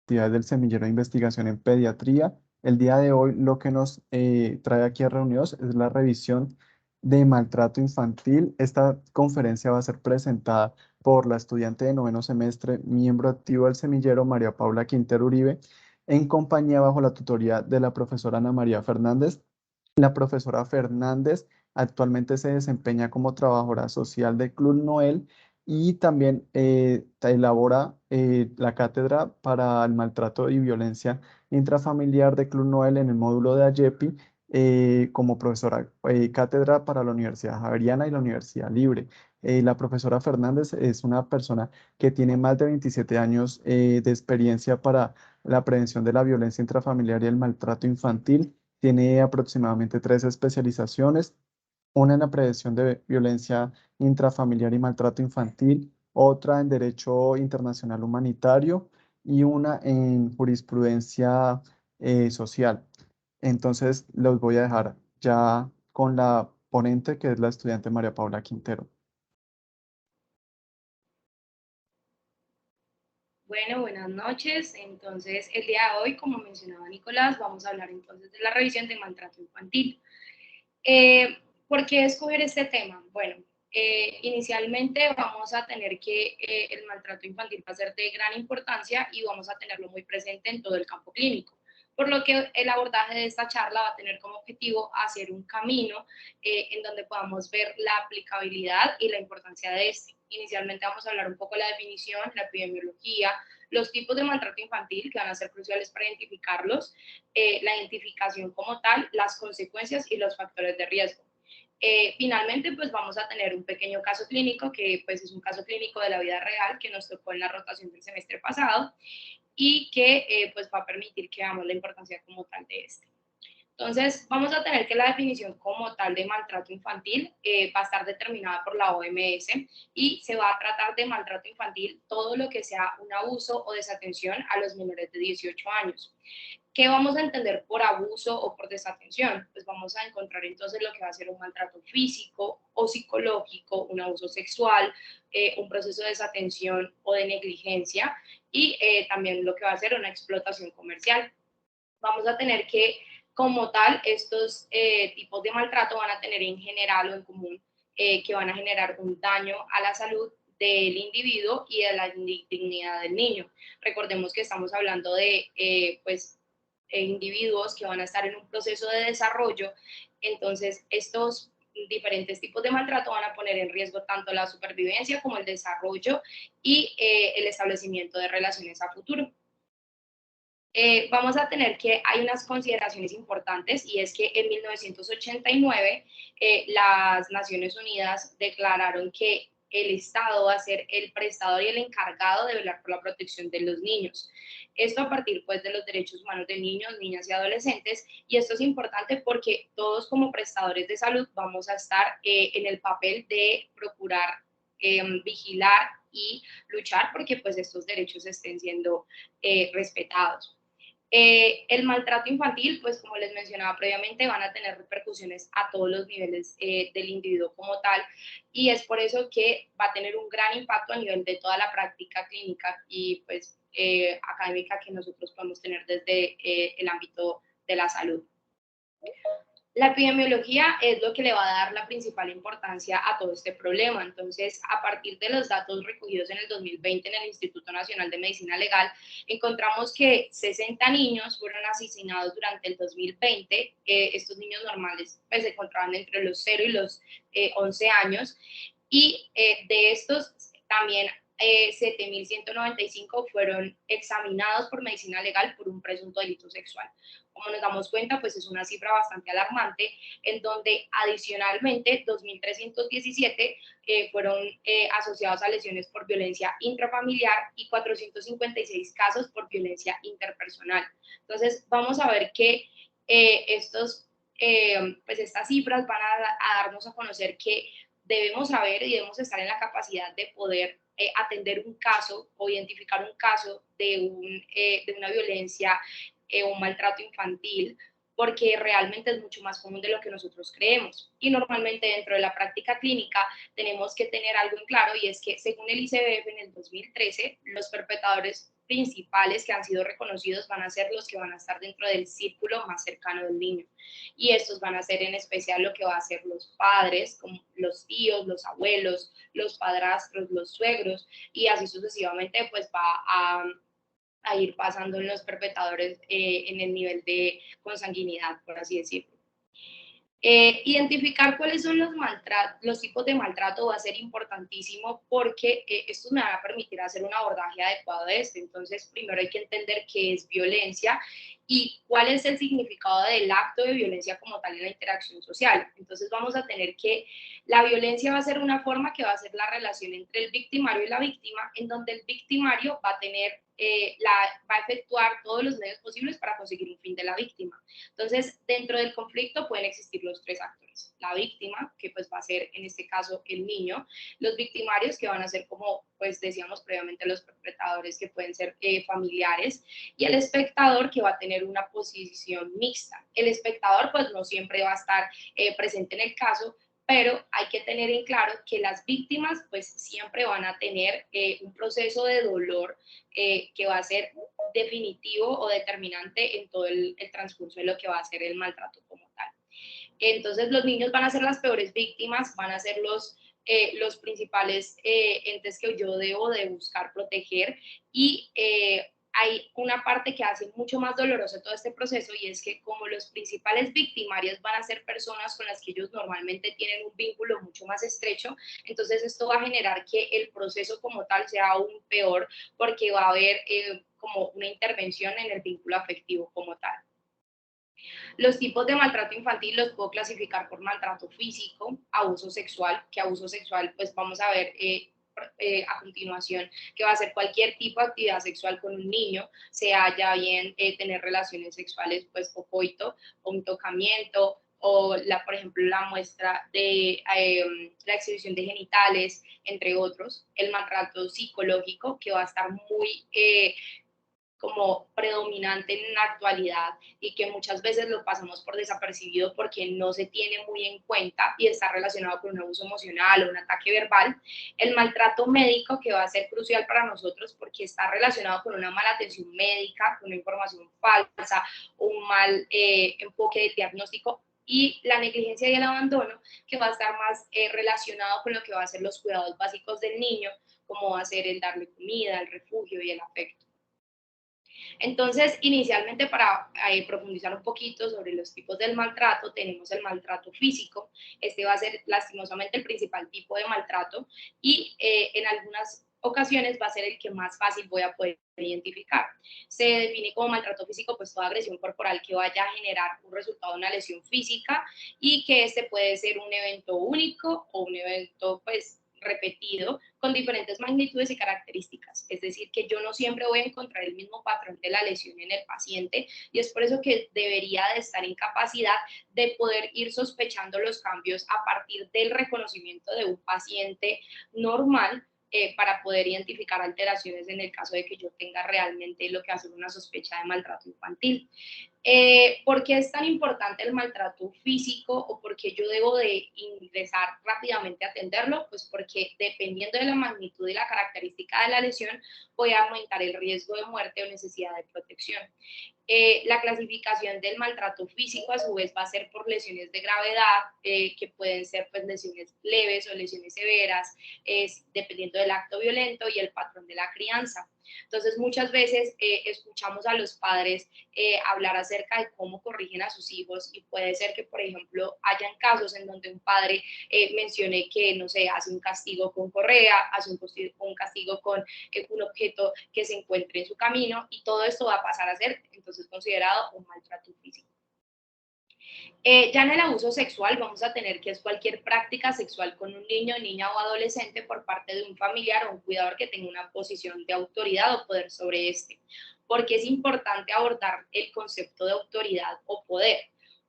actividades del Semillero de Investigación en Pediatría. El día de hoy lo que nos trae aquí a reunidos es la revisión de maltrato infantil. Esta conferencia va a ser presentada por la estudiante de noveno semestre, miembro activo del Semillero, María Paula Quintero Uribe, en compañía bajo la tutoría de la profesora Ana María Fernández. La profesora Fernández actualmente se desempeña como trabajadora social de Club Noel y también elabora la cátedra para el maltrato y violencia intrafamiliar de Club Noel en el módulo de AYEPI como profesora cátedra para la Universidad Javeriana y la Universidad Libre. La profesora Fernández es una persona que tiene más de 27 años de experiencia para la prevención de la violencia intrafamiliar y el maltrato infantil. Tiene aproximadamente 3 especializaciones, una en la prevención de violencia intrafamiliar y maltrato infantil, otra en Derecho Internacional Humanitario y una en Jurisprudencia Social. Entonces, los voy a dejar ya con la ponente, que es la estudiante María Paula Quintero. Bueno, buenas noches. Entonces, el día de hoy, como mencionaba Nicolás, vamos a hablar entonces de la revisión de maltrato infantil. ¿Por qué escoger este tema? Bueno, inicialmente vamos a tener que el maltrato infantil va a ser de gran importancia y vamos a tenerlo muy presente en todo el campo clínico. Por lo que el abordaje de esta charla va a tener como objetivo hacer un camino en donde podamos ver la aplicabilidad y la importancia de este. Inicialmente vamos a hablar un poco de la definición, la epidemiología, los tipos de maltrato infantil que van a ser cruciales para identificarlos, la identificación como tal, las consecuencias y los factores de riesgo. Finalmente, pues vamos a tener un pequeño caso clínico que pues es un caso clínico de la vida real que nos tocó en la rotación del semestre pasado y que pues va a permitir que veamos la importancia como tal de este. Entonces, vamos a tener que la definición como tal de maltrato infantil va a estar determinada por la OMS y se va a tratar de maltrato infantil todo lo que sea un abuso o desatención a los menores de 18 años. ¿Qué vamos a entender por abuso o por desatención? Pues vamos a encontrar entonces lo que va a ser un maltrato físico o psicológico, un abuso sexual, un proceso de desatención o de negligencia y también lo que va a ser una explotación comercial. Vamos a tener que, como tal, estos tipos de maltrato van a tener en general o en común que van a generar un daño a la salud del individuo y de la dignidad del niño. Recordemos que estamos hablando de individuos que van a estar en un proceso de desarrollo, entonces estos diferentes tipos de maltrato van a poner en riesgo tanto la supervivencia como el desarrollo y el establecimiento de relaciones a futuro. Vamos a tener que hay unas consideraciones importantes y es que en 1989 las Naciones Unidas declararon que el Estado va a ser el prestador y el encargado de velar por la protección de los niños. Esto a partir pues de los derechos humanos de niños, niñas y adolescentes, y esto es importante porque todos como prestadores de salud vamos a estar en el papel de procurar vigilar y luchar porque pues estos derechos estén siendo respetados. El maltrato infantil, pues como les mencionaba previamente, van a tener repercusiones a todos los niveles del individuo como tal y es por eso que va a tener un gran impacto a nivel de toda la práctica clínica y pues académica que nosotros podemos tener desde el ámbito de la salud. La epidemiología es lo que le va a dar la principal importancia a todo este problema. Entonces, a partir de los datos recogidos en el 2020 en el Instituto Nacional de Medicina Legal, encontramos que 60 niños fueron asesinados durante el 2020. Estos niños normales pues, se encontraban entre los 0 y los 11 años. Y de estos también 7.195 fueron examinados por medicina legal por un presunto delito sexual. Como nos damos cuenta, pues es una cifra bastante alarmante, en donde adicionalmente 2.317 fueron asociados a lesiones por violencia intrafamiliar y 456 casos por violencia interpersonal. Entonces, vamos a ver que pues estas cifras van a darnos a conocer que debemos saber y debemos estar en la capacidad de poder atender un caso o identificar un caso de una violencia un maltrato infantil, porque realmente es mucho más común de lo que nosotros creemos. Y normalmente dentro de la práctica clínica tenemos que tener algo en claro y es que según el ICBF en el 2013, los perpetradores principales que han sido reconocidos van a ser los que van a estar dentro del círculo más cercano del niño. Y estos van a ser en especial lo que va a ser los padres, como los tíos, los abuelos, los padrastros, los suegros, y así sucesivamente pues va a ir pasando en los perpetradores en el nivel de consanguinidad, por así decirlo. Identificar cuáles son los tipos de maltrato va a ser importantísimo porque esto me va a permitir hacer un abordaje adecuado de esto. Entonces, primero hay que entender qué es violencia y cuál es el significado del acto de violencia como tal en la interacción social. Entonces, vamos a tener que la violencia va a ser una forma que va a ser la relación entre el victimario y la víctima, en donde el victimario va a tener va a efectuar todos los medios posibles para conseguir un fin de la víctima. Entonces, dentro del conflicto pueden existir los tres actores. La víctima, que pues va a ser en este caso el niño, los victimarios, que van a ser como pues decíamos previamente los perpetradores, que pueden ser familiares, y el espectador, que va a tener una posición mixta. El espectador pues no siempre va a estar presente en el caso, pero hay que tener en claro que las víctimas pues siempre van a tener un proceso de dolor que va a ser definitivo o determinante en todo el transcurso de lo que va a ser el maltrato como tal. Entonces los niños van a ser las peores víctimas, van a ser los principales entes que yo debo de buscar proteger y hay una parte que hace mucho más doloroso todo este proceso y es que como los principales victimarios van a ser personas con las que ellos normalmente tienen un vínculo mucho más estrecho, entonces esto va a generar que el proceso como tal sea aún peor porque va a haber como una intervención en el vínculo afectivo como tal. Los tipos de maltrato infantil los puedo clasificar por maltrato físico, abuso sexual, que abuso sexual pues vamos a ver a continuación, que va a ser cualquier tipo de actividad sexual con un niño, sea ya bien tener relaciones sexuales pues o coito o un tocamiento o por ejemplo la muestra de la exhibición de genitales, entre otros. El maltrato psicológico, que va a estar muy como predominante en la actualidad y que muchas veces lo pasamos por desapercibido porque no se tiene muy en cuenta y está relacionado con un abuso emocional o un ataque verbal. El maltrato médico, que va a ser crucial para nosotros porque está relacionado con una mala atención médica, con una información falsa, un mal enfoque de diagnóstico, y la negligencia y el abandono, que va a estar más relacionado con lo que va a ser los cuidados básicos del niño, como va a ser el darle comida, el refugio y el afecto. Entonces, inicialmente para profundizar un poquito sobre los tipos del maltrato, tenemos el maltrato físico. Este va a ser lastimosamente el principal tipo de maltrato y en algunas ocasiones va a ser el que más fácil voy a poder identificar. Se define como maltrato físico pues toda agresión corporal que vaya a generar un resultado de una lesión física y que este puede ser un evento único o un evento pues repetido con diferentes magnitudes y características. Es decir, que yo no siempre voy a encontrar el mismo patrón de la lesión en el paciente y es por eso que debería de estar en capacidad de poder ir sospechando los cambios a partir del reconocimiento de un paciente normal para poder identificar alteraciones en el caso de que yo tenga realmente lo que hace una sospecha de maltrato infantil. ¿Por qué es tan importante el maltrato físico o por qué yo debo de ingresar rápidamente a atenderlo? Pues porque dependiendo de la magnitud y la característica de la lesión, voy a aumentar el riesgo de muerte o necesidad de protección. La clasificación del maltrato físico a su vez va a ser por lesiones de gravedad, que pueden ser pues, lesiones leves o lesiones severas, dependiendo del acto violento y el patrón de la crianza. Entonces muchas veces escuchamos a los padres hablar acerca de cómo corrigen a sus hijos y puede ser que, por ejemplo, hayan casos en donde un padre mencione que, no sé, hace un castigo con correa, hace un castigo con un objeto que se encuentre en su camino y todo esto va a pasar a ser entonces considerado un maltrato físico. Ya en el abuso sexual vamos a tener que es cualquier práctica sexual con un niño, niña o adolescente por parte de un familiar o un cuidador que tenga una posición de autoridad o poder sobre este. Porque es importante abordar el concepto de autoridad o poder,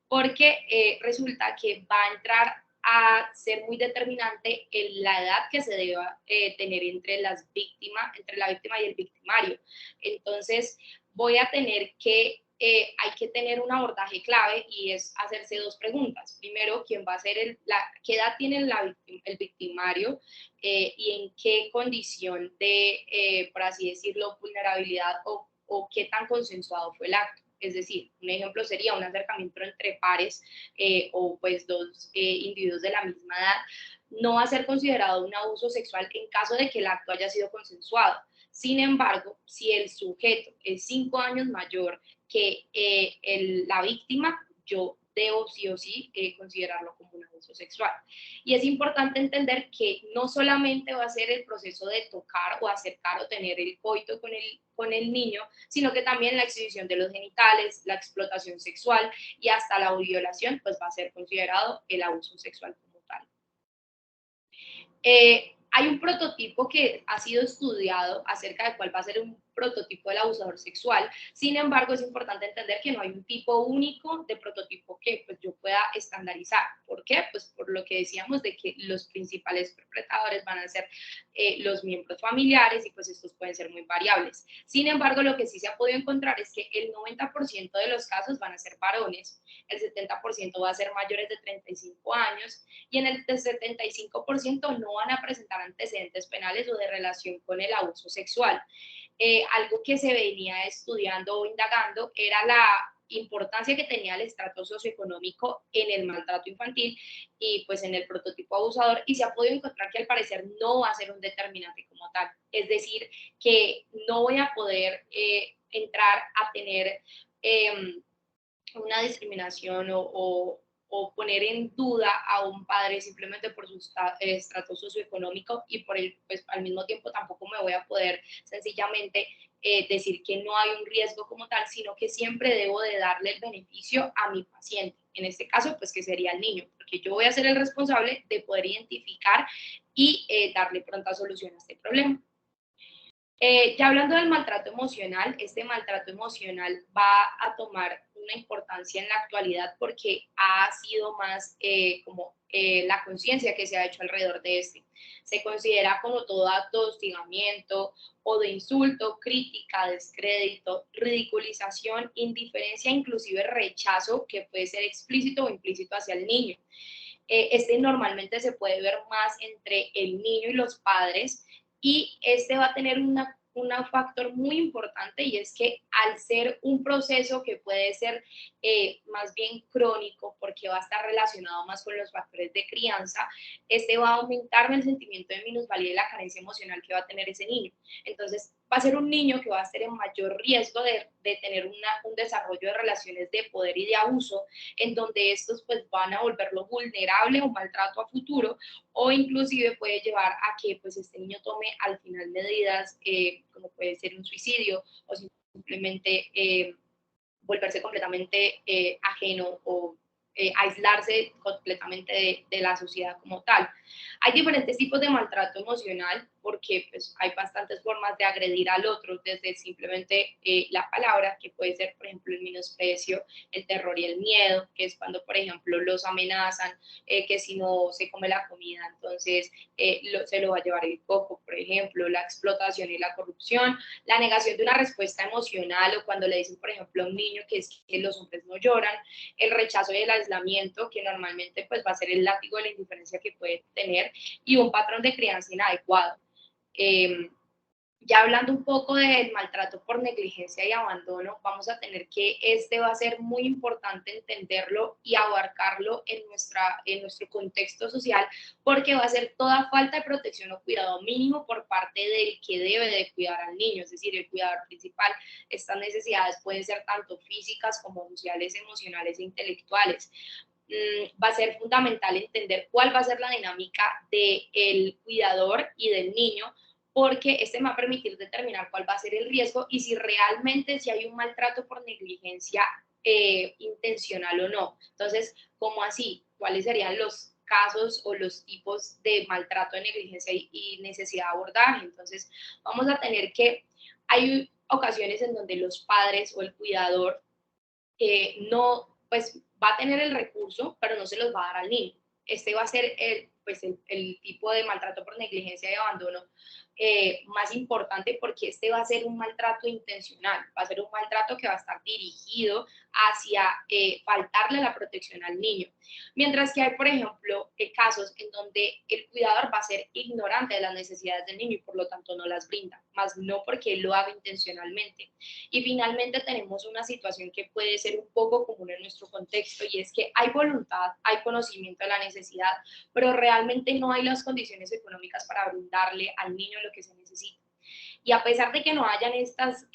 porque resulta que va a entrar a ser muy determinante en la edad que se deba tener entre la víctima y el victimario. Entonces, voy a tener que hay que tener un abordaje clave y es hacerse dos preguntas. Primero, ¿quién va a ser qué edad tiene el victimario y en qué condición de, por así decirlo, vulnerabilidad o qué tan consensuado fue el acto? Es decir, un ejemplo sería un acercamiento entre pares o pues dos individuos de la misma edad, no va a ser considerado un abuso sexual en caso de que el acto haya sido consensuado. Sin embargo, si el sujeto es 5 años mayor que la víctima, yo debo sí o sí considerarlo como un abuso sexual. Y es importante entender que no solamente va a ser el proceso de tocar o acercar o tener el coito con el niño, sino que también la exhibición de los genitales, la explotación sexual y hasta la violación, pues va a ser considerado el abuso sexual como tal. Hay un prototipo que ha sido estudiado acerca de cuál va a ser un prototipo del abusador sexual. Sin embargo, es importante entender que no hay un tipo único de prototipo que pues, yo pueda estandarizar. ¿Por qué? Pues por lo que decíamos de que los principales perpetradores van a ser los miembros familiares y pues estos pueden ser muy variables. Sin embargo, lo que sí se ha podido encontrar es que el 90% de los casos van a ser varones, el 70% va a ser mayores de 35 años y en el 75% no van a presentar antecedentes penales o de relación con el abuso sexual. Algo que se venía estudiando o indagando era la importancia que tenía el estrato socioeconómico en el maltrato infantil y pues en el prototipo abusador, y se ha podido encontrar que al parecer no va a ser un determinante como tal, es decir, que no voy a poder entrar a tener una discriminación o poner en duda a un padre simplemente por su estrato socioeconómico y por el, pues al mismo tiempo tampoco me voy a poder sencillamente decir que no hay un riesgo como tal, sino que siempre debo de darle el beneficio a mi paciente. En este caso, pues que sería el niño, porque yo voy a ser el responsable de poder identificar y darle pronta solución a este problema. Ya hablando del maltrato emocional, este maltrato emocional va a tomar una importancia en la actualidad porque ha sido más como la conciencia que se ha hecho alrededor de este. Se considera como todo acto de hostigamiento o de insulto, crítica, descrédito, ridiculización, indiferencia, inclusive rechazo que puede ser explícito o implícito hacia el niño. Este normalmente se puede ver más entre el niño y los padres y este va a tener un factor muy importante y es que al ser un proceso que puede ser más bien crónico porque va a estar relacionado más con los factores de crianza, este va a aumentar el sentimiento de minusvalía y la carencia emocional que va a tener ese niño. Entonces va a ser un niño que va a estar en mayor riesgo de tener un desarrollo de relaciones de poder y de abuso, en donde estos pues van a volverlo vulnerable o maltrato a futuro, o inclusive puede llevar a que pues este niño tome al final medidas como puede ser un suicidio o simplemente volverse completamente ajeno o aislarse completamente de la sociedad como tal. Hay diferentes tipos de maltrato emocional porque pues, hay bastantes formas de agredir al otro, desde simplemente la palabra, que puede ser, por ejemplo, el menosprecio, el terror y el miedo, que es cuando, por ejemplo, los amenazan, que si no se come la comida, entonces se lo va a llevar el coco, por ejemplo, la explotación y la corrupción, la negación de una respuesta emocional o cuando le dicen, por ejemplo, a un niño que es que los hombres no lloran, el rechazo y el aislamiento, que normalmente pues va a ser el látigo de la indiferencia que puede tener, y un patrón de crianza inadecuado. Eh, ya hablando un poco del maltrato por negligencia y abandono, vamos a tener que este va a ser muy importante entenderlo y abarcarlo en nuestro contexto social, porque va a ser toda falta de protección o cuidado mínimo por parte del que debe de cuidar al niño, es decir, el cuidador principal. Estas necesidades pueden ser tanto físicas como sociales, emocionales e intelectuales. Va a ser fundamental entender cuál va a ser la dinámica del cuidador y del niño, porque este me va a permitir determinar cuál va a ser el riesgo y si realmente si hay un maltrato por negligencia intencional o no. Entonces, ¿cómo así? ¿Cuáles serían los casos o los tipos de maltrato de negligencia y necesidad de abordaje? Entonces, vamos a tener que hay ocasiones en donde los padres o el cuidador no, pues va a tener el recurso, pero no se los va a dar al niño. este va a ser el tipo de maltrato por negligencia y abandono más importante, porque este va a ser un maltrato intencional, va a ser un maltrato que va a estar dirigido hacia faltarle la protección al niño. Mientras que hay, por ejemplo, casos en donde el cuidador va a ser ignorante de las necesidades del niño y por lo tanto no las brinda, más no porque él lo haga intencionalmente. Y finalmente tenemos una situación que puede ser un poco común en nuestro contexto, y es que hay voluntad, hay conocimiento de la necesidad, pero realmente no hay las condiciones económicas para brindarle al niño lo que se necesita. Y a pesar de que no hayan estas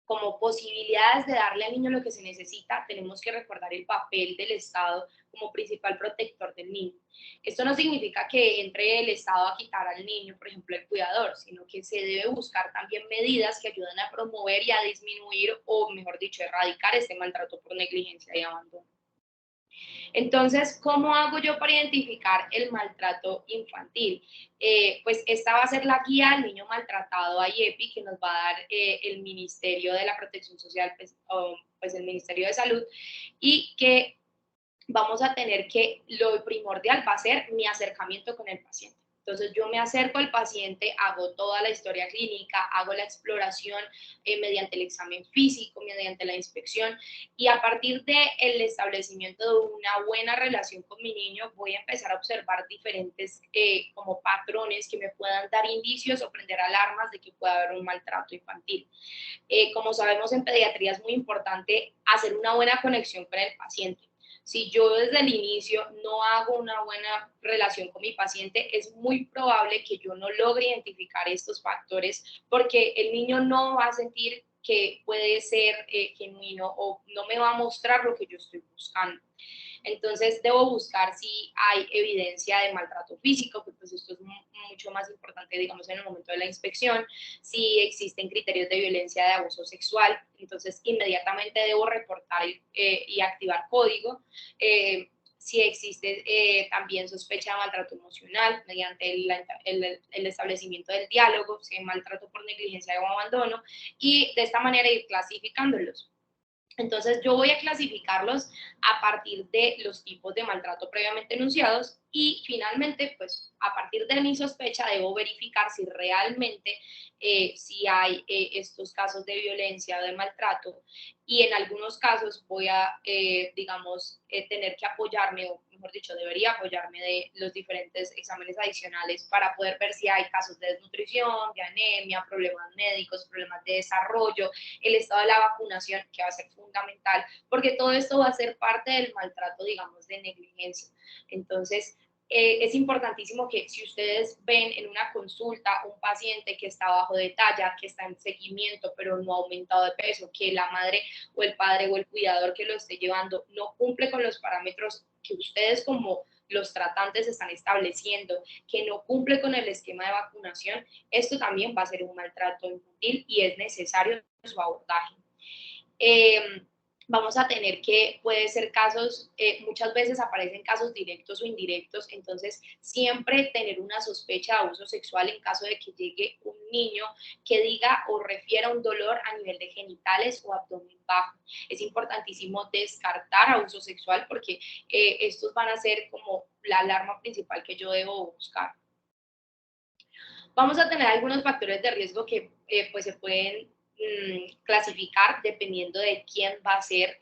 como posibilidades de darle al niño lo que se necesita, tenemos que recordar el papel del Estado como principal protector del niño. Esto no significa que entre el Estado a quitar al niño, por ejemplo, el cuidador, sino que se debe buscar también medidas que ayuden a promover y a disminuir, o mejor dicho, erradicar este maltrato por negligencia y abandono. Entonces, ¿cómo hago yo para identificar el maltrato infantil? Pues esta va a ser la guía del niño maltratado a IEPI, que nos va a dar el Ministerio de la Protección Social, pues el Ministerio de Salud, y que vamos a tener que lo primordial va a ser mi acercamiento con el paciente. Entonces yo me acerco al paciente, hago toda la historia clínica, hago la exploración mediante el examen físico, mediante la inspección, y a partir del establecimiento de una buena relación con mi niño voy a empezar a observar diferentes como patrones que me puedan dar indicios o prender alarmas de que pueda haber un maltrato infantil. Como sabemos, en pediatría es muy importante hacer una buena conexión con el paciente. Si yo desde el inicio no hago una buena relación con mi paciente, es muy probable que yo no logre identificar estos factores, porque el niño no va a sentir que puede ser genuino, o no me va a mostrar lo que yo estoy buscando. Entonces debo buscar si hay evidencia de maltrato físico, que pues esto es mucho más importante, digamos, en el momento de la inspección. Si existen criterios de violencia, de abuso sexual, entonces inmediatamente debo reportar y activar código. Si existe también sospecha de maltrato emocional, mediante el establecimiento del diálogo, si hay maltrato por negligencia o abandono, y de esta manera ir clasificándolos. Entonces yo voy a clasificarlos a partir de los tipos de maltrato previamente enunciados, y finalmente, pues a partir de mi sospecha debo verificar si realmente si hay estos casos de violencia o de maltrato, y en algunos casos voy a, digamos, tener que apoyarme, o mejor dicho, debería apoyarme de los diferentes exámenes adicionales para poder ver si hay casos de desnutrición, de anemia, problemas médicos, problemas de desarrollo, el estado de la vacunación, que va a ser fundamental, porque todo esto va a ser parte del maltrato, digamos, de negligencia. Entonces, es importantísimo que si ustedes ven en una consulta un paciente que está bajo de talla, que está en seguimiento, pero no ha aumentado de peso, que la madre o el padre o el cuidador que lo esté llevando no cumple con los parámetros que ustedes como los tratantes están estableciendo, que no cumple con el esquema de vacunación, esto también va a ser un maltrato infantil y es necesario su abordaje. Vamos a tener que, puede ser casos, muchas veces aparecen casos directos o indirectos, entonces siempre tener una sospecha de abuso sexual en caso de que llegue un niño que diga o refiera un dolor a nivel de genitales o abdomen bajo. Es importantísimo descartar abuso sexual, porque estos van a ser como la alarma principal que yo debo buscar. Vamos a tener algunos factores de riesgo que pues se pueden clasificar dependiendo de quién va a ser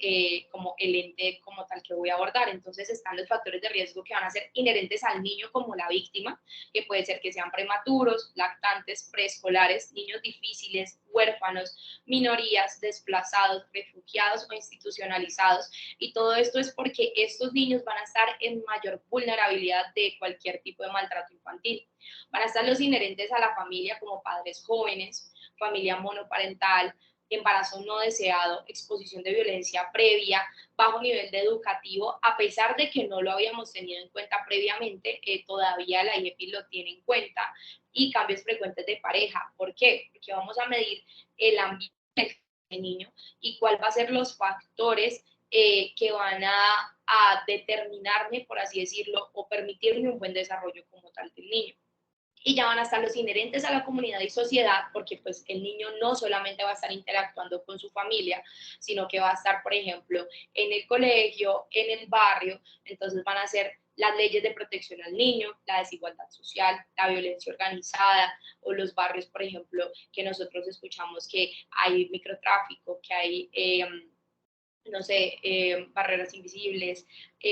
como el ente como tal que voy a abordar. Entonces están los factores de riesgo que van a ser inherentes al niño como la víctima, que puede ser que sean prematuros, lactantes, preescolares, niños difíciles, huérfanos, minorías, desplazados, refugiados o institucionalizados. Y todo esto es porque estos niños van a estar en mayor vulnerabilidad de cualquier tipo de maltrato infantil. Van a estar los inherentes a la familia, como padres jóvenes, familia monoparental, embarazo no deseado, exposición de violencia previa, bajo nivel de educativo, a pesar de que no lo habíamos tenido en cuenta previamente, todavía la IEPI lo tiene en cuenta, y cambios frecuentes de pareja. ¿Por qué? Porque vamos a medir el ambiente del niño y cuál va a ser los factores que van a determinarme, por así decirlo, o permitirme un buen desarrollo como tal del niño. Y ya van a estar los inherentes a la comunidad y sociedad, porque pues el niño no solamente va a estar interactuando con su familia, sino que va a estar, por ejemplo, en el colegio, en el barrio. Entonces van a ser las leyes de protección al niño, la desigualdad social, la violencia organizada o los barrios, por ejemplo, que nosotros escuchamos que hay microtráfico, que hay no sé, barreras invisibles,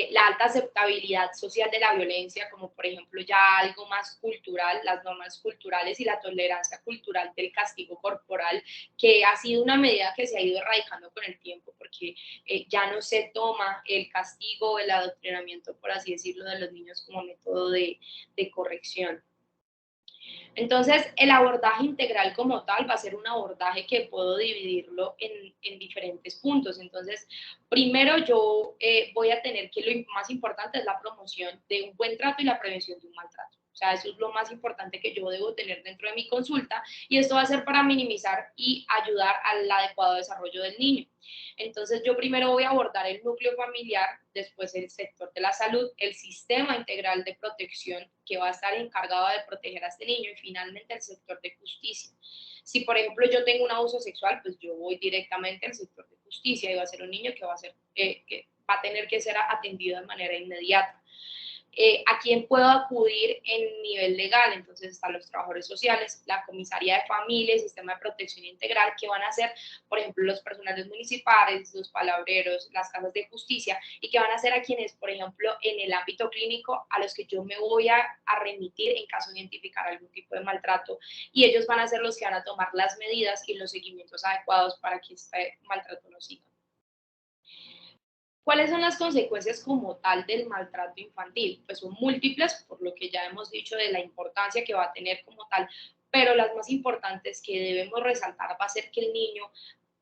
la alta aceptabilidad social de la violencia, como por ejemplo ya algo más cultural, las normas culturales y la tolerancia cultural del castigo corporal, que ha sido una medida que se ha ido erradicando con el tiempo, porque ya no se toma el castigo, el adoctrinamiento, por así decirlo, de los niños como método de corrección. Entonces, el abordaje integral como tal va a ser un abordaje que puedo dividirlo en diferentes puntos. Entonces, primero yo voy a tener que lo más importante es la promoción de un buen trato y la prevención de un maltrato. O sea, eso es lo más importante que yo debo tener dentro de mi consulta y esto va a ser para minimizar y ayudar al adecuado desarrollo del niño. Entonces, yo primero voy a abordar el núcleo familiar, después el sector de la salud, el sistema integral de protección que va a estar encargado de proteger a este niño y finalmente el sector de justicia. Si, por ejemplo, yo tengo un abuso sexual, pues yo voy directamente al sector de justicia y va a ser un niño que va a, que va a tener que ser atendido de manera inmediata. ¿A quién puedo acudir en nivel legal? Entonces están los trabajadores sociales, la comisaría de familia, el sistema de protección integral, que van a ser, por ejemplo, los personales municipales, los palabreros, las casas de justicia, y que van a ser a quienes, por ejemplo, en el ámbito clínico, a los que yo me voy a remitir en caso de identificar algún tipo de maltrato, y ellos van a ser los que van a tomar las medidas y los seguimientos adecuados para que este maltrato no siga. ¿Cuáles son las consecuencias como tal del maltrato infantil? Pues son múltiples, por lo que ya hemos dicho de la importancia que va a tener como tal, pero las más importantes que debemos resaltar va a ser que el niño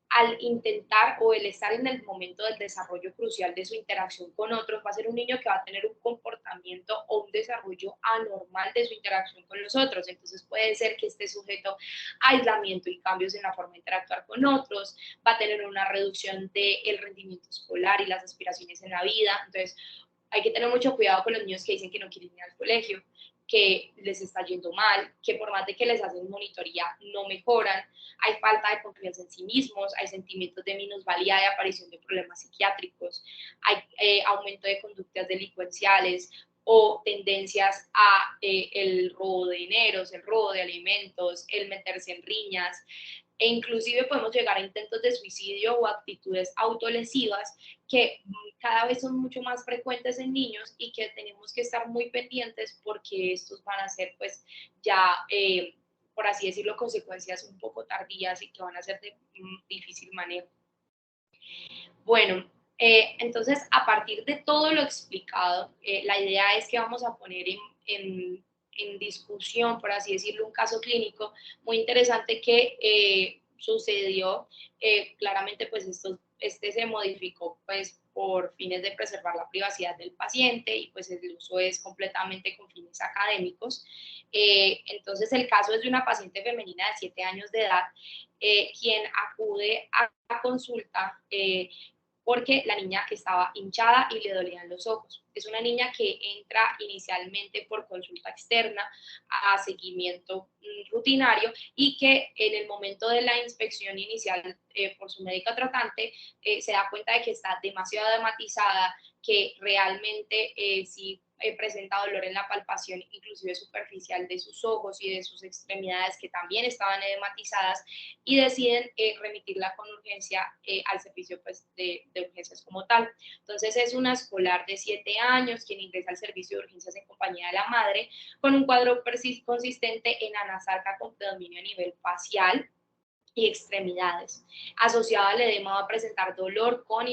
al intentar o el estar en el momento del desarrollo crucial de su interacción con otros, va a ser un niño que va a tener un comportamiento o un desarrollo anormal de su interacción con los otros. Entonces puede ser que esté sujeto a aislamiento y cambios en la forma de interactuar con otros, va a tener una reducción del rendimiento escolar y las aspiraciones en la vida. Entonces hay que tener mucho cuidado con los niños que dicen que no quieren ir al colegio, que les está yendo mal, que por más de que les hacen monitoría no mejoran, hay falta de confianza en sí mismos, hay sentimientos de minusvalía, de aparición de problemas psiquiátricos, hay aumento de conductas delincuenciales o tendencias a el robo de dineros, el robo de alimentos, el meterse en riñas, e inclusive podemos llegar a intentos de suicidio o actitudes autolesivas que cada vez son mucho más frecuentes en niños y que tenemos que estar muy pendientes porque estos van a ser pues ya, por así decirlo, consecuencias un poco tardías y que van a ser de difícil manejo. Bueno, entonces a partir de todo lo explicado, la idea es que vamos a poner en discusión, por así decirlo, un caso clínico muy interesante que sucedió. Claramente, pues este se modificó pues por fines de preservar la privacidad del paciente y pues el uso es completamente con fines académicos. Entonces el caso es de una paciente femenina de 7 años de edad, quien acude a consulta porque la niña estaba hinchada y le dolían los ojos. Es una niña que entra inicialmente por consulta externa a seguimiento rutinario y que en el momento de la inspección inicial por su médica tratante se da cuenta de que está demasiado edematizada, que realmente sí presenta dolor en la palpación, inclusive superficial de sus ojos y de sus extremidades que también estaban edematizadas, y deciden remitirla con urgencia al servicio pues, de urgencias como tal. Entonces es una escolar de 7 años quien ingresa al servicio de urgencias en compañía de la madre con un cuadro consistente en anasarca con predominio a nivel facial y extremidades. Asociado al edema va a presentar dolor con,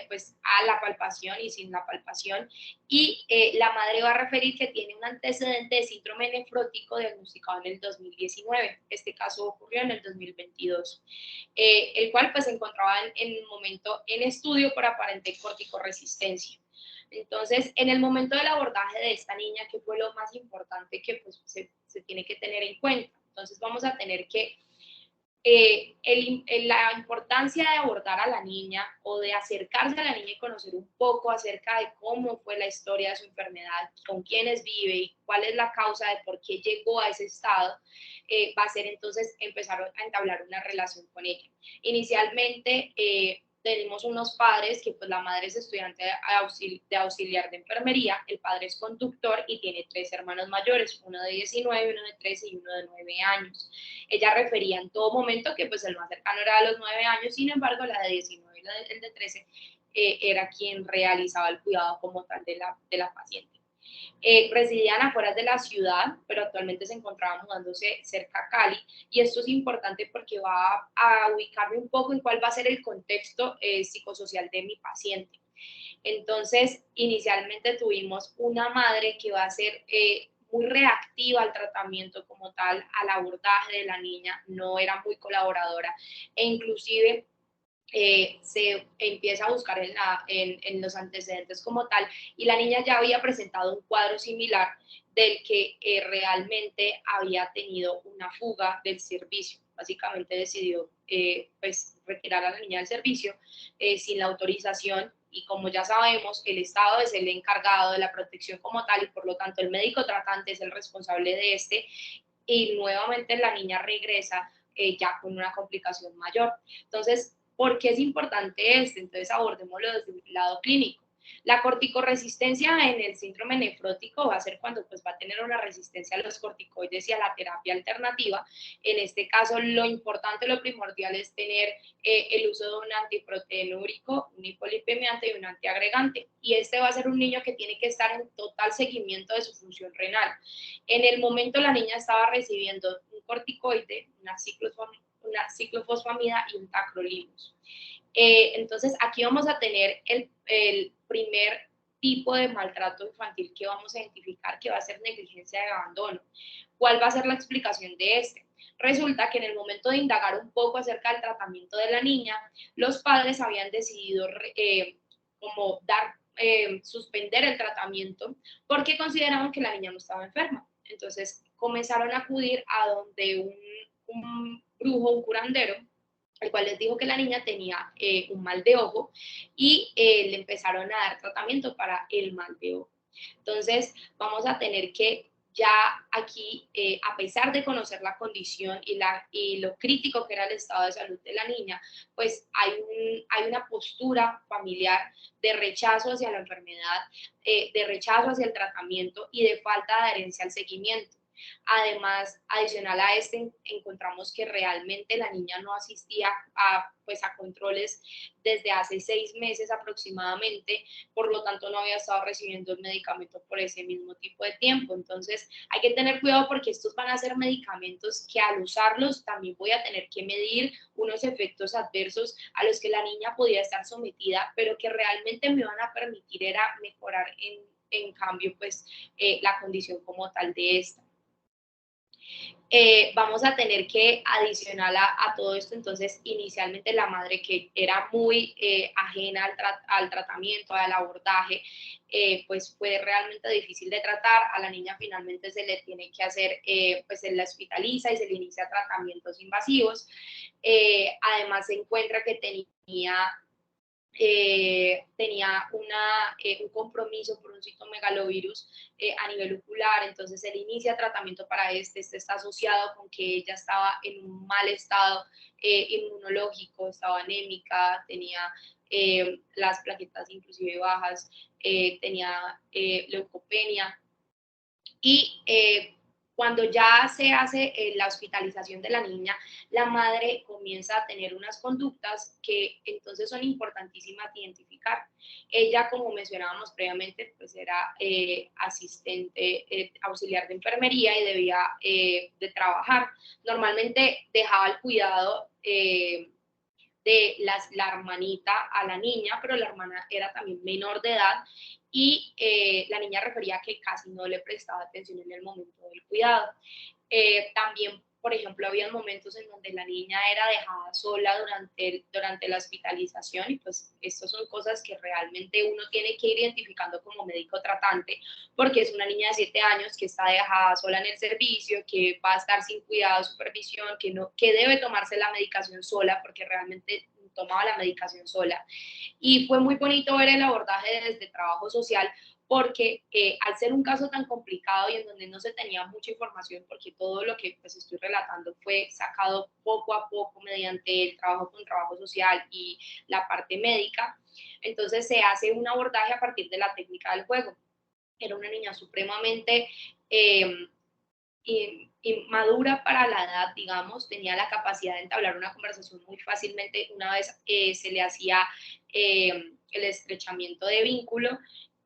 pues, a la palpación y sin la palpación, y la madre va a referir que tiene un antecedente de síndrome nefrótico diagnosticado en el 2019. Este caso ocurrió en el 2022, el cual pues se encontraba en un momento en estudio por aparente corticoresistencia. Entonces, en el momento del abordaje de esta niña, ¿qué fue lo más importante que pues, se tiene que tener en cuenta? Entonces, vamos a tener que la importancia de abordar a la niña o de acercarse a la niña y conocer un poco acerca de cómo fue la historia de su enfermedad, con quiénes vive y cuál es la causa de por qué llegó a ese estado, va a ser entonces empezar a entablar una relación con ella. Inicialmente tenemos unos padres que pues la madre es estudiante de auxiliar de enfermería, el padre es conductor y tiene 3 hermanos mayores, uno de 19, uno de 13 y uno de 9 años. Ella refería en todo momento que pues el más cercano era de los 9 años, sin embargo la de 19 y el de 13 era quien realizaba el cuidado como tal de la paciente. Residían afuera de la ciudad, pero actualmente se encontraban mudándose cerca a Cali, y esto es importante porque va a ubicarme un poco en cuál va a ser el contexto psicosocial de mi paciente. Entonces, inicialmente tuvimos una madre que va a ser muy reactiva al tratamiento como tal, al abordaje de la niña, no era muy colaboradora, e inclusive se empieza a buscar en los antecedentes como tal, y la niña ya había presentado un cuadro similar del que realmente había tenido una fuga del servicio. Básicamente decidió pues retirar a la niña del servicio sin la autorización, y como ya sabemos, el Estado es el encargado de la protección como tal, y por lo tanto el médico tratante es el responsable de este, y nuevamente la niña regresa ya con una complicación mayor. Entonces, ¿por qué es importante esto? Entonces, abordémoslo desde un lado clínico. La corticoresistencia en el síndrome nefrótico va a ser cuando pues, va a tener una resistencia a los corticoides y a la terapia alternativa. En este caso, lo importante, lo primordial es tener el uso de un antiproteinúrico, un hipolipemiante y un antiagregante. Y este va a ser un niño que tiene que estar en total seguimiento de su función renal. En el momento la niña estaba recibiendo un corticoide, una ciclofosfamida y un tacrolimus. Entonces, aquí vamos a tener el primer tipo de maltrato infantil que vamos a identificar, que va a ser negligencia de abandono. ¿Cuál va a ser la explicación de este? Resulta que en el momento de indagar un poco acerca del tratamiento de la niña, los padres habían decidido como suspender el tratamiento porque consideraban que la niña no estaba enferma. Entonces comenzaron a acudir a donde un brujo, un curandero, el cual les dijo que la niña tenía un mal de ojo, y le empezaron a dar tratamiento para el mal de ojo. Entonces, vamos a tener que ya aquí, a pesar de conocer la condición y lo crítico que era el estado de salud de la niña, pues hay una postura familiar de rechazo hacia la enfermedad, de rechazo hacia el tratamiento y de falta de adherencia al seguimiento. Además, adicional a este, encontramos que realmente la niña no asistía pues, a controles desde hace 6 meses aproximadamente, por lo tanto no había estado recibiendo el medicamento por ese mismo tipo de tiempo. Entonces hay que tener cuidado porque estos van a ser medicamentos que al usarlos también voy a tener que medir unos efectos adversos a los que la niña podía estar sometida, pero que realmente me van a permitir era mejorar en cambio pues la condición como tal de esta. Vamos a tener que adicional a todo esto, entonces inicialmente la madre, que era muy ajena al tratamiento, al abordaje, pues fue realmente difícil de tratar. A la niña finalmente se le tiene que hacer, pues se la hospitaliza y se le inicia tratamientos invasivos. Además se encuentra que tenía un compromiso por un citomegalovirus a nivel ocular, entonces él inicia tratamiento para este está asociado con que ella estaba en un mal estado inmunológico, estaba anémica, tenía las plaquetas inclusive bajas, tenía leucopenia, y cuando ya se hace la hospitalización de la niña, la madre comienza a tener unas conductas que entonces son importantísimas de identificar. Ella, como mencionábamos previamente, pues era asistente auxiliar de enfermería y debía de trabajar. Normalmente dejaba el cuidado de la hermanita a la niña, pero la hermana era también menor de edad, y la niña refería que casi no le prestaba atención en el momento del cuidado. También, por ejemplo, había momentos en donde la niña era dejada sola durante la hospitalización, y pues estas son cosas que realmente uno tiene que ir identificando como médico tratante, porque es una niña de 7 años que está dejada sola en el servicio, que va a estar sin cuidado, supervisión, que debe tomarse la medicación sola, porque realmente tomaba la medicación sola. Y fue muy bonito ver el abordaje desde trabajo social, porque al ser un caso tan complicado y en donde no se tenía mucha información, porque todo lo que pues estoy relatando fue sacado poco a poco mediante el trabajo con trabajo social y la parte médica, entonces se hace un abordaje a partir de la técnica del juego. Era una niña supremamente eh, madura para la edad, digamos, tenía la capacidad de entablar una conversación muy fácilmente una vez se le hacía el estrechamiento de vínculo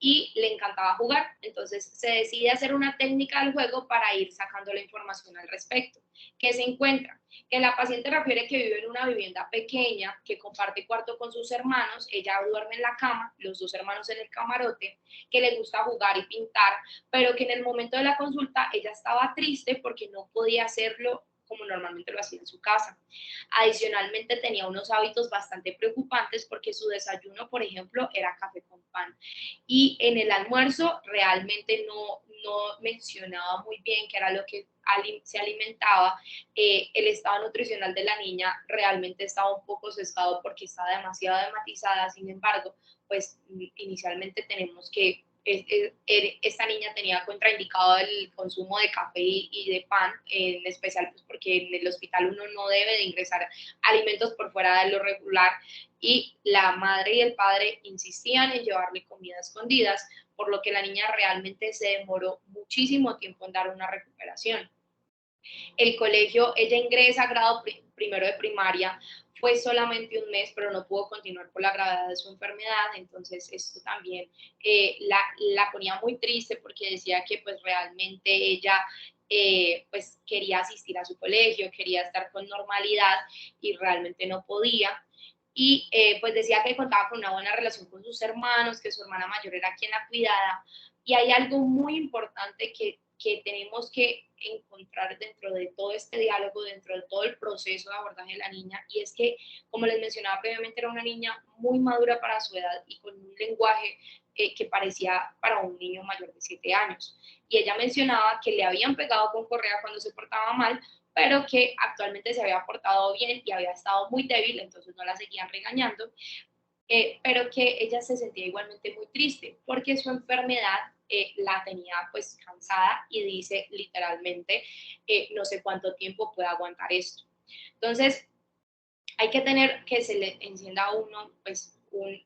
y le encantaba jugar. Entonces se decide hacer una técnica del juego para ir sacando la información al respecto. ¿Qué se encuentra? Que la paciente refiere que vive en una vivienda pequeña, que comparte cuarto con sus hermanos, ella duerme en la cama, los dos hermanos en el camarote, que le gusta jugar y pintar, pero que en el momento de la consulta ella estaba triste porque no podía hacerlo como normalmente lo hacía en su casa. Adicionalmente tenía unos hábitos bastante preocupantes porque su desayuno, por ejemplo, era café con pan. Y en el almuerzo realmente no mencionaba muy bien qué era lo que se alimentaba. El estado nutricional de la niña realmente estaba un poco sesgado porque estaba demasiado dematizada. Sin embargo, pues inicialmente tenemos que esta niña tenía contraindicado el consumo de café y de pan, en especial pues porque en el hospital uno no debe de ingresar alimentos por fuera de lo regular, y la madre y el padre insistían en llevarle comida escondidas, por lo que la niña realmente se demoró muchísimo tiempo en dar una recuperación. El colegio, ella ingresa a grado primero de primaria, fue solamente un mes, pero no pudo continuar por la gravedad de su enfermedad, entonces esto también la ponía muy triste porque decía que pues realmente ella pues quería asistir a su colegio, quería estar con normalidad y realmente no podía. Y pues decía que contaba con una buena relación con sus hermanos, que su hermana mayor era quien la cuidaba. Y hay algo muy importante que tenemos que encontrar dentro de todo este diálogo, dentro de todo el proceso de abordaje de la niña, y es que, como les mencionaba previamente, era una niña muy madura para su edad y con un lenguaje que parecía para un niño mayor de 7 años. Y ella mencionaba que le habían pegado con correa cuando se portaba mal, pero que actualmente se había portado bien y había estado muy débil, entonces no la seguían regañando, pero que ella se sentía igualmente muy triste porque su enfermedad la tenía pues cansada y dice literalmente, no sé cuánto tiempo puede aguantar esto. Entonces, hay que tener que se le encienda a uno pues un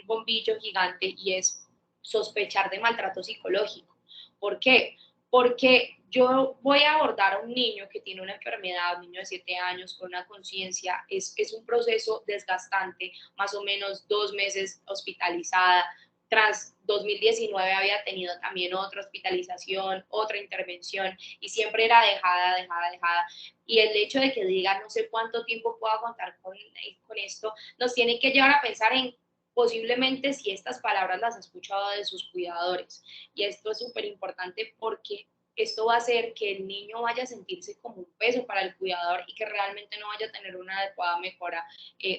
bombillo gigante y es sospechar de maltrato psicológico. ¿Por qué? Porque yo voy a abordar a un niño que tiene una enfermedad, un niño de 7 años con una conciencia, es un proceso desgastante, más o menos 2 meses hospitalizada. Tras 2019 había tenido también otra hospitalización, otra intervención y siempre era dejada. Y el hecho de que diga no sé cuánto tiempo puedo aguantar con esto, nos tiene que llevar a pensar en posiblemente si estas palabras las ha escuchado de sus cuidadores. Y esto es súper importante porque esto va a hacer que el niño vaya a sentirse como un peso para el cuidador y que realmente no vaya a tener una adecuada mejora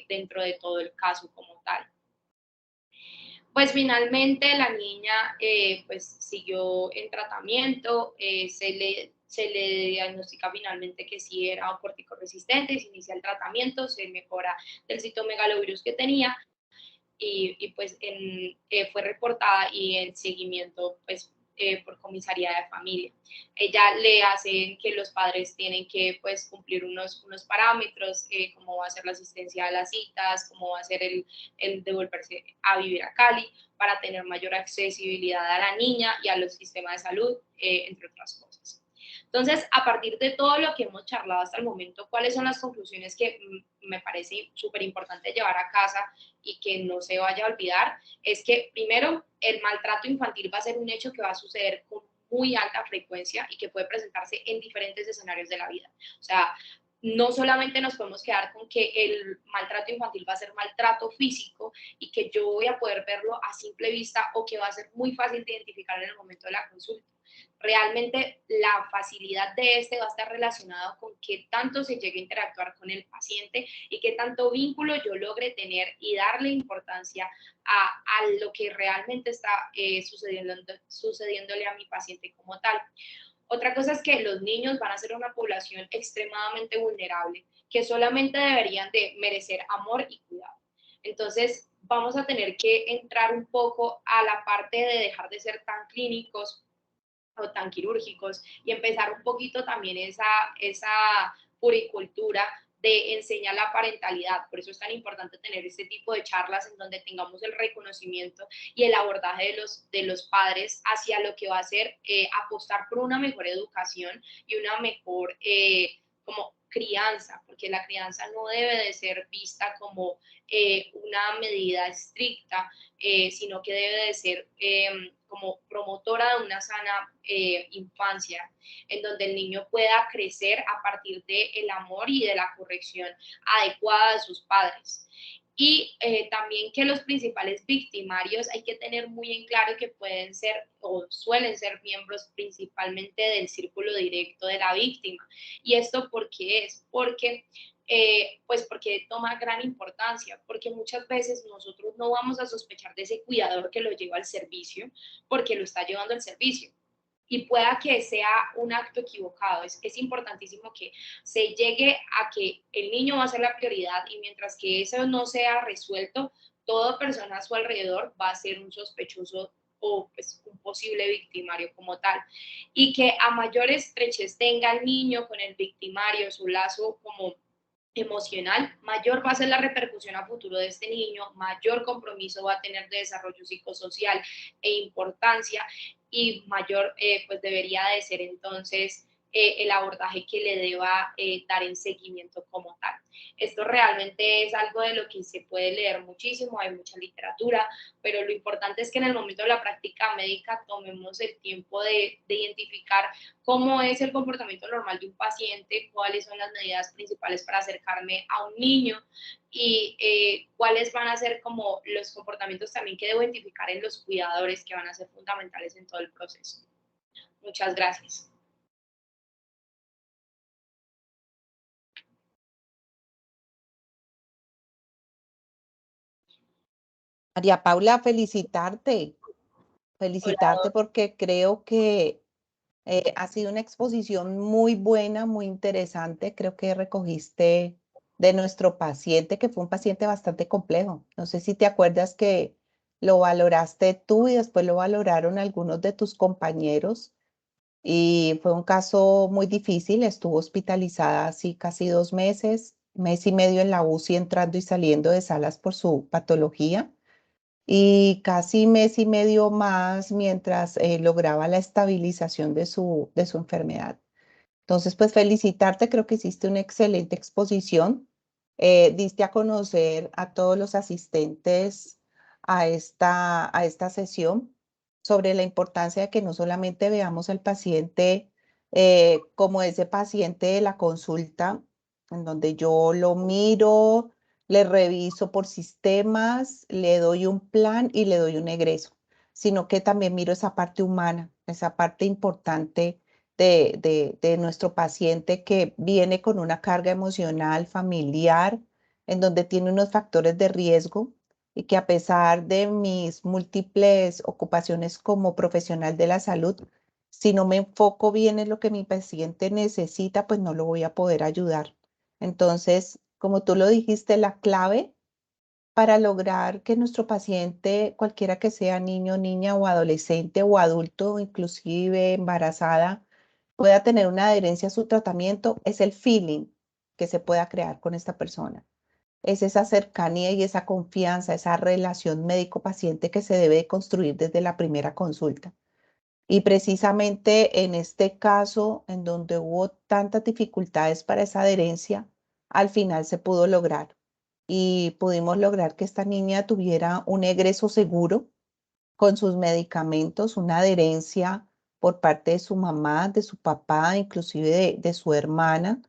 dentro de todo el caso como tal. Pues finalmente la niña pues siguió en tratamiento, se le diagnostica finalmente que sí era corticoresistente, se inicia el tratamiento, se mejora del citomegalovirus que tenía y pues fue reportada y en seguimiento pues por comisaría de familia. Ella le hacen que los padres tienen que pues cumplir unos parámetros, como va a ser la asistencia a las citas, cómo va a ser el devolverse a vivir a Cali para tener mayor accesibilidad a la niña y a los sistemas de salud, entre otras cosas. Entonces, a partir de todo lo que hemos charlado hasta el momento, ¿cuáles son las conclusiones que me parece súper importante llevar a casa y que no se vaya a olvidar? Es que, primero, el maltrato infantil va a ser un hecho que va a suceder con muy alta frecuencia y que puede presentarse en diferentes escenarios de la vida. O sea, no solamente nos podemos quedar con que el maltrato infantil va a ser maltrato físico y que yo voy a poder verlo a simple vista o que va a ser muy fácil de identificar en el momento de la consulta. Realmente la facilidad de este va a estar relacionado con qué tanto se llegue a interactuar con el paciente y qué tanto vínculo yo logre tener y darle importancia a lo que realmente está sucediéndole a mi paciente como tal. Otra cosa es que los niños van a ser una población extremadamente vulnerable, que solamente deberían de merecer amor y cuidado. Entonces, vamos a tener que entrar un poco a la parte de dejar de ser tan clínicos o tan quirúrgicos y empezar un poquito también esa puricultura de enseñar la parentalidad. Por eso es tan importante tener este tipo de charlas en donde tengamos el reconocimiento y el abordaje de los padres hacia lo que va a ser apostar por una mejor educación y una mejor como crianza, porque la crianza no debe de ser vista como una medida estricta, sino que debe de ser como promotora de una sana infancia, en donde el niño pueda crecer a partir del amor y de la corrección adecuada de sus padres. Y también que los principales victimarios hay que tener muy en claro que pueden ser o suelen ser miembros principalmente del círculo directo de la víctima. ¿Y esto por qué es? Pues porque toma gran importancia, porque muchas veces nosotros no vamos a sospechar de ese cuidador que lo lleva al servicio, porque lo está llevando al servicio. Y pueda que sea un acto equivocado. Es importantísimo que se llegue a que el niño va a ser la prioridad y mientras que eso no sea resuelto, toda persona a su alrededor va a ser un sospechoso o pues, un posible victimario como tal. Y que a mayor estrechez tenga el niño con el victimario, su lazo como emocional, mayor va a ser la repercusión a futuro de este niño, mayor compromiso va a tener de desarrollo psicosocial e importancia y mayor pues debería de ser entonces el abordaje que le deba dar en seguimiento como tal. Esto realmente es algo de lo que se puede leer muchísimo, hay mucha literatura, pero lo importante es que en el momento de la práctica médica tomemos el tiempo de identificar cómo es el comportamiento normal de un paciente, cuáles son las medidas principales para acercarme a un niño y cuáles van a ser como los comportamientos también que debo identificar en los cuidadores que van a ser fundamentales en todo el proceso. Muchas gracias. María Paula, felicitarte porque creo que ha sido una exposición muy buena, muy interesante. Creo que recogiste de nuestro paciente, que fue un paciente bastante complejo. No sé si te acuerdas que lo valoraste tú y después lo valoraron algunos de tus compañeros. Y fue un caso muy difícil. Estuvo hospitalizada así casi 2 meses, mes y medio en la UCI, entrando y saliendo de salas por su patología y casi mes y medio más mientras lograba la estabilización de su enfermedad. Entonces, pues felicitarte, creo que hiciste una excelente exposición. Diste a conocer a todos los asistentes a esta sesión sobre la importancia de que no solamente veamos al paciente como ese paciente de la consulta, en donde yo lo miro, le reviso por sistemas, le doy un plan y le doy un egreso, sino que también miro esa parte humana, esa parte importante de nuestro paciente que viene con una carga emocional, familiar, en donde tiene unos factores de riesgo y que a pesar de mis múltiples ocupaciones como profesional de la salud, si no me enfoco bien en lo que mi paciente necesita, pues no lo voy a poder ayudar. Entonces, como tú lo dijiste, la clave para lograr que nuestro paciente, cualquiera que sea niño, niña o adolescente o adulto, inclusive embarazada, pueda tener una adherencia a su tratamiento, es el feeling que se pueda crear con esta persona. Es esa cercanía y esa confianza, esa relación médico-paciente que se debe de construir desde la primera consulta. Y precisamente en este caso, en donde hubo tantas dificultades para esa adherencia, al final se pudo lograr y pudimos lograr que esta niña tuviera un egreso seguro con sus medicamentos, una adherencia por parte de su mamá, de su papá, inclusive de su hermana,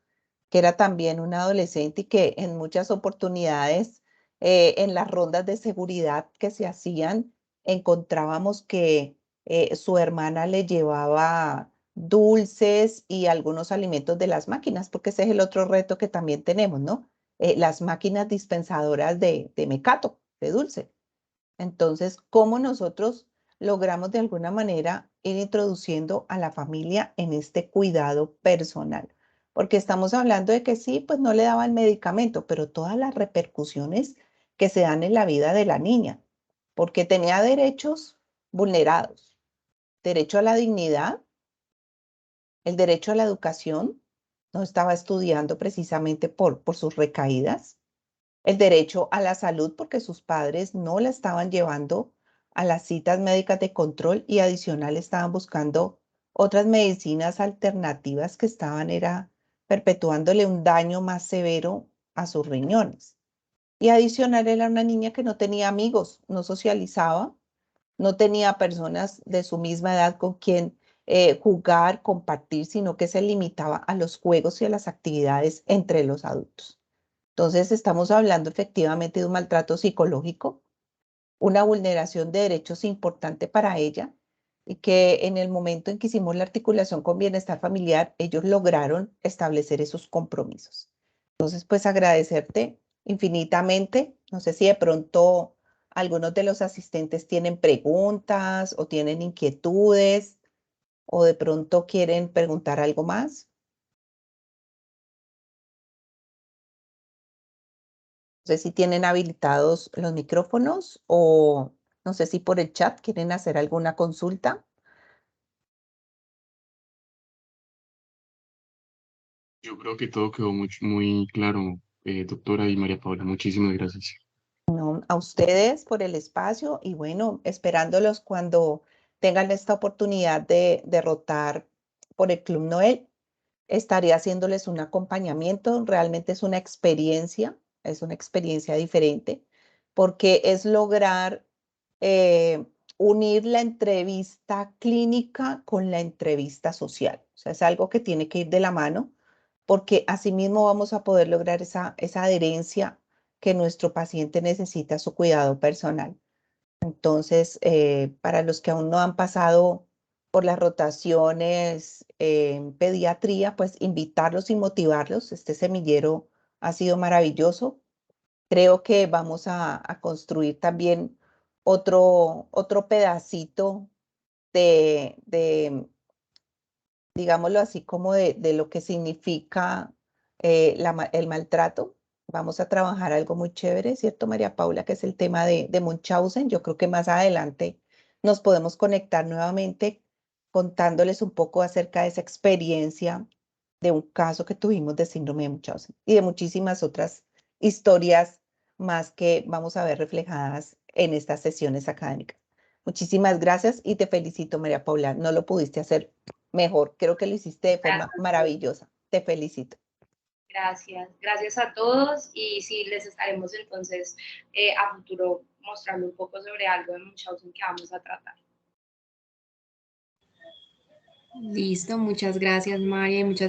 que era también una adolescente y que en muchas oportunidades en las rondas de seguridad que se hacían, encontrábamos que su hermana le llevaba dulces y algunos alimentos de las máquinas, porque ese es el otro reto que también tenemos, ¿no? Las máquinas dispensadoras de mecato, de dulce. Entonces, ¿cómo nosotros logramos de alguna manera ir introduciendo a la familia en este cuidado personal? Porque estamos hablando de que sí, pues no le daban medicamento, pero todas las repercusiones que se dan en la vida de la niña, porque tenía derechos vulnerados, derecho a la dignidad, el derecho a la educación, no estaba estudiando precisamente por sus recaídas, el derecho a la salud porque sus padres no la estaban llevando a las citas médicas de control y adicional estaban buscando otras medicinas alternativas que estaban perpetuándole un daño más severo a sus riñones. Y adicional era una niña que no tenía amigos, no socializaba, no tenía personas de su misma edad con quien jugar, compartir, sino que se limitaba a los juegos y a las actividades entre los adultos. Entonces, estamos hablando efectivamente de un maltrato psicológico, una vulneración de derechos importante para ella y que en el momento en que hicimos la articulación con bienestar familiar, ellos lograron establecer esos compromisos. Entonces, pues agradecerte infinitamente. No sé si de pronto algunos de los asistentes tienen preguntas o tienen inquietudes o de pronto quieren preguntar algo más. No sé si tienen habilitados los micrófonos o no sé si por el chat quieren hacer alguna consulta. Yo creo que todo quedó muy claro, doctora y María Paula. Muchísimas gracias. No, a ustedes por el espacio y bueno, esperándolos cuando tengan esta oportunidad de rotar por el Club Noel. Estaré haciéndoles un acompañamiento. Realmente es una experiencia diferente, porque es lograr eh, unir la entrevista clínica con la entrevista social. O sea, es algo que tiene que ir de la mano, porque asimismo vamos a poder lograr esa adherencia que nuestro paciente necesita a su cuidado personal. Entonces, para los que aún no han pasado por las rotaciones en pediatría, pues invitarlos y motivarlos. Este semillero ha sido maravilloso. Creo que vamos a construir también otro pedacito de, digámoslo así, como de lo que significa el maltrato. Vamos a trabajar algo muy chévere, ¿cierto, María Paula? Que es el tema de Munchausen. Yo creo que más adelante nos podemos conectar nuevamente contándoles un poco acerca de esa experiencia de un caso que tuvimos de síndrome de Munchausen y de muchísimas otras historias más que vamos a ver reflejadas en estas sesiones académicas. Muchísimas gracias y te felicito, María Paula. No lo pudiste hacer mejor. Creo que lo hiciste de forma maravillosa. Te felicito. Gracias, gracias a todos y sí, les estaremos entonces a futuro mostrando un poco sobre algo de Munchausen que vamos a tratar. Listo, muchas gracias, María, y muchas